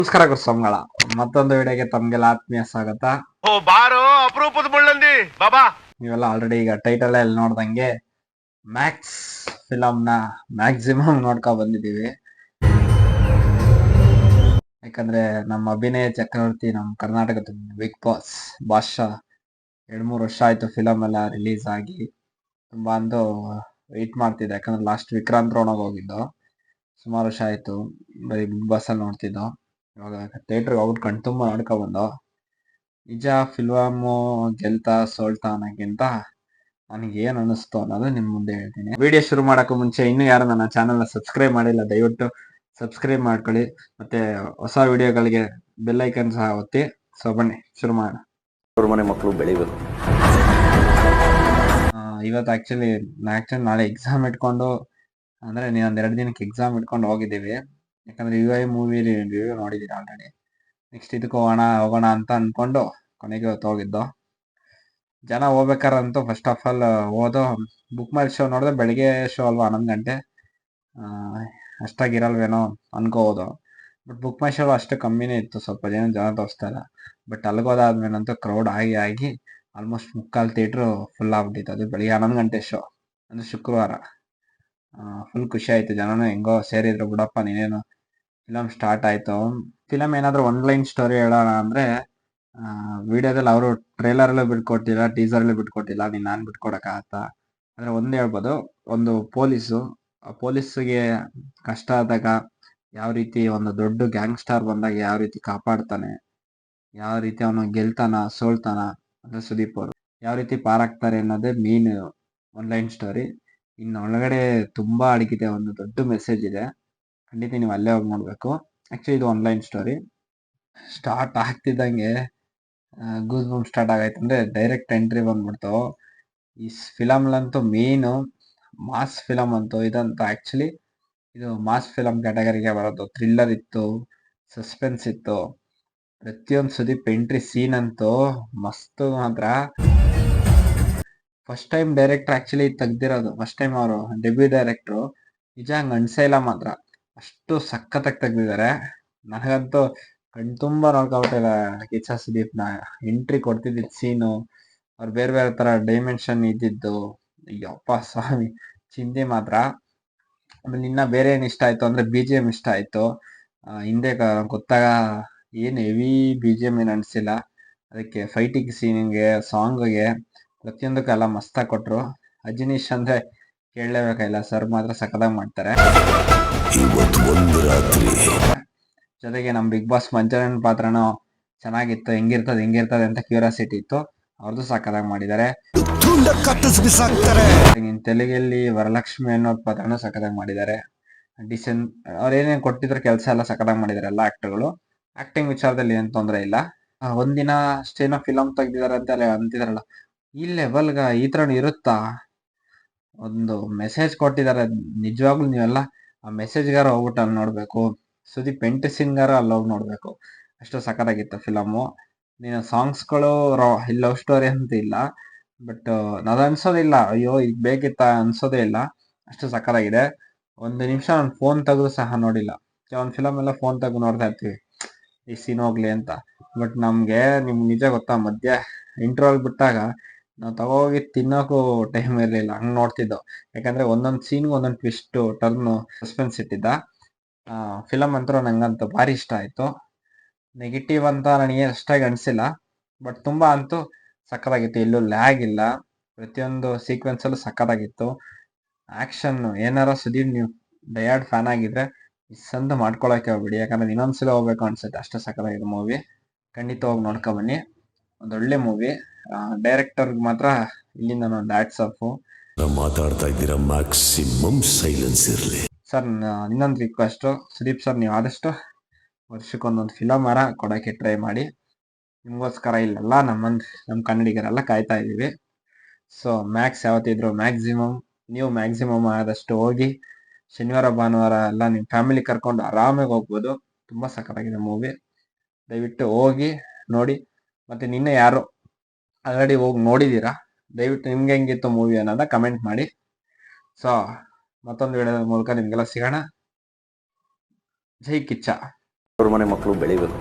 ನಮಸ್ಕಾರ ಗುರುಸ್ವಾಮಿಗಳ ಮತ್ತೊಂದು ವಿಡಿಯೋಗೆ ತಮ್ಗೆಲ್ಲ ಆತ್ಮೀಯ ಸ್ವಾಗತ. ಓ ಬಾರೋ ಅಪರೂಪದ ಮುಳ್ಳಂದಿ ಬಾಬಾ. ನೀವೆಲ್ಲ ಆಲ್ರೆಡಿ ಈಗ ಟೈಟಲ್ ಅಲ್ಲಿ ನೋಡ್ದಂಗೆ ಮ್ಯಾಕ್ಸ್ ಫಿಲಮ್ ನ ಮ್ಯಾಕ್ಸಿಮಮ್ ನೋಡ್ಕೊ ಬಂದಿದೀವಿ. ಯಾಕಂದ್ರೆ ನಮ್ಮ ಅಭಿನಯ ಚಕ್ರವರ್ತಿ ನಮ್ಮ ಕರ್ನಾಟಕದ ಬಿಗ್ ಬಾಸ್ ಬಾದ್ಶಾ 2-3 ವರ್ಷ ಆಯ್ತು ಫಿಲಮ್ ಎಲ್ಲ ರಿಲೀಸ್ ಆಗಿ. ತುಂಬಾ ಅಂದು ವೆಯ್ಟ್ ಮಾಡ್ತಿದ್ದೆ, ಯಾಕಂದ್ರೆ ಲಾಸ್ಟ್ ವಿಕ್ರಾಂತ್ ರೋಣಗ್ ಹೋಗಿದ್ದು ಸುಮಾರು ವರ್ಷ ಆಯ್ತು. ಬರೀ ಬಿಗ್ ಬಾಸ್ ಅಲ್ಲಿ ನೋಡ್ತಿದ್ದೋ. ಇವಾಗ ಥಿಯೇಟರ್ಗೆ ಹೋಗ್ಬಿಟ್ಟು ಕಣ್ತುಂಬ ನೋಡ್ಕೊ ಬಂದೋ. ನಿಜ ಫಿಲ್ಮು ಗೆಲ್ತಾ ಸೋಲ್ತಾ ಅನ್ನೋಕ್ಕಿಂತ ನನಗೆ ಏನ್ ಅನಿಸ್ತು ಅನ್ನೋದು ನಿಮ್ ಮುಂದೆ ಹೇಳ್ತೀನಿ. ವಿಡಿಯೋ ಶುರು ಮಾಡಕ್ಕೂ ಮುಂಚೆ ಇನ್ನೂ ಯಾರು ನನ್ನ ಚಾನೆಲ್ನ ಸಬ್ಸ್ಕ್ರೈಬ್ ಮಾಡಿಲ್ಲ, ದಯವಿಟ್ಟು ಸಬ್ಸ್ಕ್ರೈಬ್ ಮಾಡ್ಕೊಳ್ಳಿ. ಮತ್ತೆ ಹೊಸ ವಿಡಿಯೋಗಳಿಗೆ ಬೆಲ್ ಐಕನ್ ಸಹ ಒತ್ತಿ. ಸೊ ಬನ್ನಿ ಶುರು ಮಾಡೋಣ. ಅವ್ರ ಮನೆ ಮಕ್ಕಳು ಬೆಳಿಬೇಕು. ಇವತ್ತು ಆಕ್ಚುಲಿ ನಾಳೆ ಎಕ್ಸಾಮ್ ಇಟ್ಕೊಂಡು, ಅಂದ್ರೆ ನೀವೊಂದ್ 2 ದಿನಕ್ಕೆ ಎಕ್ಸಾಮ್ ಇಟ್ಕೊಂಡು ಹೋಗಿದ್ದೀವಿ. ಯಾಕಂದ್ರೆ UI ಮೂವಿ ರಿವ್ಯೂ ನೋಡಿದೀನಿ ಆಲ್ರೆಡಿ. ನೆಕ್ಸ್ಟ್ ಇದಕ್ಕೆ ಹೋಗೋಣ ಅಂತ ಅನ್ಕೊಂಡು ಕೊನೆಗೆ ಇವತ್ತು ಹೋಗಿದ್ದು. ಜನ ಹೋಗ್ಬೇಕಾರಂತೂ ಫಸ್ಟ್ ಆಫ್ ಆಲ್ ಹೋದೋ ಬುಕ್ ಮೈ ಶೋ ನೋಡಿದ್ರೆ ಬೆಳಿಗ್ಗೆ ಶೋ ಅಲ್ವಾ, 11 ಗಂಟೆ. ಅಷ್ಟಾಗಿರಲ್ವೇನೋ ಅನ್ಕೋಬೋದು. ಬಟ್ ಬುಕ್ ಮೈ ಶೋ ಅಷ್ಟು ಕಮ್ಮಿನೇ ಇತ್ತು, ಸ್ವಲ್ಪ ಜನ ತೋರಿಸ್ತಾ ಇಲ್ಲ. ಬಟ್ ಅಲ್ಗೋದಾದ್ಮೇಲಂತೂ ಕ್ರೌಡ್ ಆಗಿ ಆಲ್ಮೋಸ್ಟ್ ಮುಕ್ಕಾಲು ಥಿಯೇಟ್ರು ಫುಲ್ ಆಗ್ಬಿಟ್ಟಿತ್ತು. ಅದು ಬೆಳಿಗ್ಗೆ 11 ಗಂಟೆ ಶೋ, ಅಂದ್ರೆ ಶುಕ್ರವಾರ. ಫುಲ್ ಖುಷಿ ಆಯ್ತು, ಜನನು ಹೆಂಗೋ ಸೇರಿದ್ರು ಬಿಡಪ್ಪ, ನೀನೇನು ಫಿಲಮ್ ಸ್ಟಾರ್ಟ್ ಆಯ್ತು. ಫಿಲಮ್ ಏನಾದ್ರು ಲೈನ್ ಸ್ಟೋರಿ ಹೇಳೋಣ ಅಂದ್ರೆ, ವಿಡಿಯೋದಲ್ಲಿ ಅವರು ಟ್ರೇಲರಲ್ಲೂ ಬಿಟ್ಕೊಟ್ಟಿಲ್ಲ, ಟೀಸರ್ಲ್ಲೂ ಬಿಟ್ಕೊಟ್ಟಿಲ್ಲ. ನಾನ್ ಬಿಟ್ಕೊಡಕ್ಕಾಗತ್ತ? ಅಂದ್ರೆ ಒಂದ್ ಹೇಳ್ಬೋದು, ಒಂದು ಪೊಲೀಸ್ಗೆ ಕಷ್ಟ ಆದಾಗ ಯಾವ ರೀತಿ ಒಂದು ದೊಡ್ಡ ಗ್ಯಾಂಗ್ಸ್ಟಾರ್ ಬಂದಾಗ ಯಾವ ರೀತಿ ಕಾಪಾಡ್ತಾನೆ, ಯಾವ ರೀತಿ ಅವನು ಗೆಲ್ತಾನ ಸೋಲ್ತಾನ, ಅಂದ್ರೆ ಸುದೀಪ್ ಅವರು ಯಾವ ರೀತಿ ಪಾರಾಗ್ತಾರೆ ಅನ್ನೋದೇ ಮೀನ್ ಲೈನ್ ಸ್ಟೋರಿ. ಇನ್ನು ಒಳಗಡೆ ತುಂಬಾ ಅಡಗಿದೆ, ಒಂದು ದೊಡ್ಡ ಮೆಸೇಜ್ ಇದೆ. ಖಂಡಿತ ನೀವು ಅಲ್ಲೇ ಹೋಗಿ ನೋಡ್ಬೇಕು. ಆಕ್ಚುಲಿ ಇದು ಲೈನ್ ಸ್ಟೋರಿ. ಸ್ಟಾರ್ಟ್ ಆಗ್ತಿದ್ದಂಗೆ ಗೂಸ್ ಬಂಪ್ ಸ್ಟಾರ್ಟ್ ಆಗೈತೆ, ಅಂದ್ರೆ ಡೈರೆಕ್ಟ್ ಎಂಟ್ರಿ ಬಂದ್ಬಿಡ್ತು. ಈ ಫಿಲಮ್ಲಂತೂ ಮೇನು ಮಾಸ್ ಫಿಲಮ್ ಅಂತೂ ಇದಂತೂ. ಆಕ್ಚುಲಿ ಇದು ಮಾಸ್ ಫಿಲಮ್ ಕ್ಯಾಟಗರಿಗೆ ಬರೋದು. ಥ್ರಿಲ್ಲರ್ ಇತ್ತು, ಸಸ್ಪೆನ್ಸ್ ಇತ್ತು, ಪ್ರತಿಯೊಂದು ಸುದೀಪ್ ಎಂಟ್ರಿ ಸೀನ್ ಅಂತೂ ಮಸ್ತ್. ಮಾತ್ರ ಫಸ್ಟ್ ಟೈಮ್ ಡೈರೆಕ್ಟರ್ ಆಕ್ಚುಲಿ ತೆಗ್ದಿರೋದು, ಫಸ್ಟ್ ಟೈಮ್ ಅವರು ಡೆಬ್ಯೂ ಡೈರೆಕ್ಟ್ರು. ನಿಜ ಹಂಗ ಅನ್ಸೇ ಇಲ್ಲ ಮಾತ್ರ, ಅಷ್ಟು ಸಖತ್ತಾಗಿ ತೆಗ್ದಿದ್ದಾರೆ. ನನಗಂತೂ ಕಣ್ತುಂಬ ನೋಡ್ಕೊಬಿಟ್ಟಿಲ್ಲ ಕಿಚ್ಚ ಸುದೀಪ್ನ ಎಂಟ್ರಿ ಕೊಡ್ತಿದ್ದಿದ್ ಸೀನು, ಅವ್ರು ಬೇರೆ ಬೇರೆ ತರ ಡೈಮೆನ್ಷನ್ ಇದ್ದಿದ್ದು. ಅಯ್ಯಪ್ಪ ಸ್ವಾಮಿ, ಚಿಂದಿ ಮಾತ್ರ. ಆಮೇಲೆ ಇನ್ನ ಬೇರೆ ಏನ್ ಇಷ್ಟ ಆಯ್ತು ಅಂದ್ರೆ BGM ಇಷ್ಟ ಆಯ್ತು. ಹಿಂದೆ ಗೊತ್ತಾಗ ಏನ್ ಹೆವಿ BGM ಏನ್ ಅನ್ಸಿಲ್ಲ. ಅದಕ್ಕೆ ಫೈಟಿಂಗ್ ಸೀನಿಗೆ, ಸಾಂಗ್ಗೆ, ಪ್ರತಿಯೊಂದಕ್ಕೆಲ್ಲ ಮಸ್ತಾಗಿ ಕೊಟ್ರು. ಅಜನೀಶ್ ಅಂದ್ರೆ ಕೇಳಲೇಬೇಕಾಗಿಲ್ಲ, ಸರ್ ಮಾತ್ರ ಸಖತ್ತಾಗಿ ಮಾಡ್ತಾರೆ. ಜೊತೆಗೆ ನಮ್ ಬಿಗ್ ಬಾಸ್ ಮಂಜಣ್ಣನ್ ಪಾತ್ರನೂ ಚೆನ್ನಾಗಿತ್ತು. ಹೆಂಗಿರ್ತದೆ ಅಂತ ಕ್ಯೂರಿಯಾಸಿಟಿ ಇತ್ತು. ಅವ್ರದ್ದು ಸಖತ್ತಾಗಿ ಮಾಡಿದ್ದಾರೆ. ತೆಲುಗಲ್ಲಿ ವರಲಕ್ಷ್ಮಿ ಅನ್ನೋ ಪಾತ್ರನೂ ಸಖತ್ತಾಗಿ ಮಾಡಿದ್ದಾರೆ. ಅವ್ರೇನೇನ್ ಕೊಟ್ಟಿದ್ರು ಕೆಲಸ ಎಲ್ಲ ಸಖತ್ತಾಗಿ ಮಾಡಿದ್ದಾರೆ ಎಲ್ಲ ಆಕ್ಟರ್ಗಳು. ಆಕ್ಟಿಂಗ್ ವಿಚಾರದಲ್ಲಿ ಏನ್ ತೊಂದರೆ ಇಲ್ಲ. ಒಂದಿನ ಅಷ್ಟೇನೋ ಫಿಲಮ್ ತೆಗ್ದಿದಾರೆ ಅಂತ ಅಂತಿದಾರಲ್ಲ, ಈ ಲೆವೆಲ್ಗ ಈ ತರ ಇರುತ್ತಾ? ಒಂದು ಮೆಸೇಜ್ ಕೊಟ್ಟಿದ್ದಾರೆ, ನಿಜವಾಗ್ಲೂ ನೀವೆಲ್ಲ ಆ ಮೆಸೇಜ್ಗಾರ ಹೋಗ್ಬಿಟ್ಟು ಅಲ್ಲಿ ನೋಡ್ಬೇಕು. ಸುದೀಪ್ ಸಿನ್ಗಾರ ಅಲ್ಲಿ ಹೋಗಿ ನೋಡ್ಬೇಕು, ಅಷ್ಟು ಸಖತ್ತಾಗಿತ್ತು ಫಿಲಮು. ನೀನು ಸಾಂಗ್ಸ್ಗಳು ಲವ್ ಸ್ಟೋರಿ ಅಂತ ಇಲ್ಲ, ಬಟ್ ಅದು ಅನ್ಸೋದಿಲ್ಲ ಅಯ್ಯೋ ಈಗ ಬೇಕಿತ್ತ ಅನ್ಸೋದೇ ಇಲ್ಲ, ಅಷ್ಟು ಸಖತ್ತಾಗಿದೆ. 1 ನಿಮಿಷ ನಾನು ಫೋನ್ ತೆಗೆದು ಸಹ ನೋಡಿಲ್ಲ. ಕೆಲವೊಂದು ಫಿಲಮ್ ಎಲ್ಲ ಫೋನ್ ತೆಗೆದು ನೋಡ್ತಾ ಇರ್ತೀವಿ ಈ ಸೀನ್ ಹೋಗ್ಲಿ ಅಂತ. ಬಟ್ ನಿಮ್ಗೆ ನಿಜ ಗೊತ್ತಾ, ಮಧ್ಯ ಇಂಟ್ರೋಲ್ ಬಿಟ್ಟಾಗ ನಾವು ತಗೋಗಿ ತಿನ್ನೋಕು ಟೈಮ್ ಇರ್ಲಿಲ್ಲ, ಹಂಗ್ ನೋಡ್ತಿದ್ದೋ. ಯಾಕಂದ್ರೆ ಒಂದೊಂದ್ ಸೀನ್ಗೂ ಒಂದೊಂದು ಟ್ವಿಸ್ಟ್ ಟರ್ನ್ ಸಸ್ಪೆನ್ಸ್ ಇಟ್ಟಿದ್ದ. ಫಿಲಮ್ ಅಂತೂ ನಂಗಂತೂ ಭಾರಿ ಇಷ್ಟ ಆಯ್ತು. ನೆಗೆಟಿವ್ ಅಂತ ನನಗೆ ಅಷ್ಟಾಗಿ ಅನ್ಸಿಲ್ಲ, ಬಟ್ ತುಂಬಾ ಅಂತೂ ಸಖತ್ತಾಗಿತ್ತು. ಎಲ್ಲೂ ಲ್ಯಾಗ್ ಇಲ್ಲ, ಪ್ರತಿಯೊಂದು ಸೀಕ್ವೆನ್ಸ್ ಅಲ್ಲೂ ಸಖತ್ತಾಗಿತ್ತು. ಆಕ್ಷನ್ ಏನಾರ ಸುದೀಪ್ ನೀವು ಡಯಾಡ್ ಫ್ಯಾನ್ ಆಗಿದ್ರೆ ಸಂದು ಮಾಡ್ಕೊಳಕ್ಕೆ ಹೋಗ್ಬಿಡಿ, ಯಾಕಂದ್ರೆ ಇನ್ನೊಂದ್ಸಲ ಹೋಗ್ಬೇಕು ಅನ್ಸುತ್ತೆ, ಅಷ್ಟು ಸಖತ್ತಾಗಿದೆ ಮೂವಿ. ಖಂಡಿತ ಹೋಗಿ ನೋಡ್ಕೊ ಬನ್ನಿ, ಒಂದೊಳ್ಳೆ ಮೂವಿ. ಡೈರೆಕ್ಟರ್ ಮಾತ್ರ ಇಲ್ಲಿಂದ ಒಂದು ಹ್ಯಾಟ್ಸ್ ಆಫ್. ಮಾತಾಡ್ತಾ ಇದ್ದೀರಾ, ಮ್ಯಾಕ್ಸಿಮಮ್ ಸೈಲೆನ್ಸ್ ಇರಲಿ ಸರ್. ಇನ್ನೊಂದು ರಿಕ್ವೆಸ್ಟ್, ಸುದೀಪ್ ಸರ್ ನೀವು ಆದಷ್ಟು ವರ್ಷಕ್ಕೊಂದೊಂದು ಫಿಲಮ್ ಕೊಡೋಕ್ಕೆ ಟ್ರೈ ಮಾಡಿ. ನಿಮ್ಗೋಸ್ಕರ ಇಲ್ಲೆಲ್ಲ ನಮ್ಮ ಕನ್ನಡಿಗರೆಲ್ಲ ಕಾಯ್ತಾ ಇದ್ದೀವಿ. ಸೊ ಮ್ಯಾಕ್ಸ್ ಯಾವತ್ತಿದ್ರು ನೀವು ಮ್ಯಾಕ್ಸಿಮಮ್ ಆದಷ್ಟು ಹೋಗಿ ಶನಿವಾರ ಭಾನುವಾರ ಎಲ್ಲ ನಿಮ್ಮ ಫ್ಯಾಮಿಲಿ ಕರ್ಕೊಂಡು ಆರಾಮಾಗಿ ಹೋಗ್ಬೋದು. ತುಂಬಾ ಸಖತ್ತಾಗಿದೆ ಮೂವಿ, ದಯವಿಟ್ಟು ಹೋಗಿ ನೋಡಿ. ಮತ್ತೆ ನಿನ್ನೆ ಯಾರು ಆಲ್ರೆಡಿ ಹೋಗಿ ನೋಡಿದೀರಾ, ದಯವಿಟ್ಟು ನಿಮ್ಗೆ ಹೆಂಗಿತ್ತು ಮೂವಿ ಅನ್ನೋದ ಕಮೆಂಟ್ ಮಾಡಿ. ಸೊ ಮತ್ತೊಂದು ವಿಡಿಯೋದ ಮೂಲಕ ನಿಮ್ಗೆಲ್ಲ ಸಿಗೋಣ. ಜೈ ಕಿಚ್ಚ. ಅವ್ರ ಮನೆ ಮಕ್ಕಳು ಬೆಳಿಬೇಕು.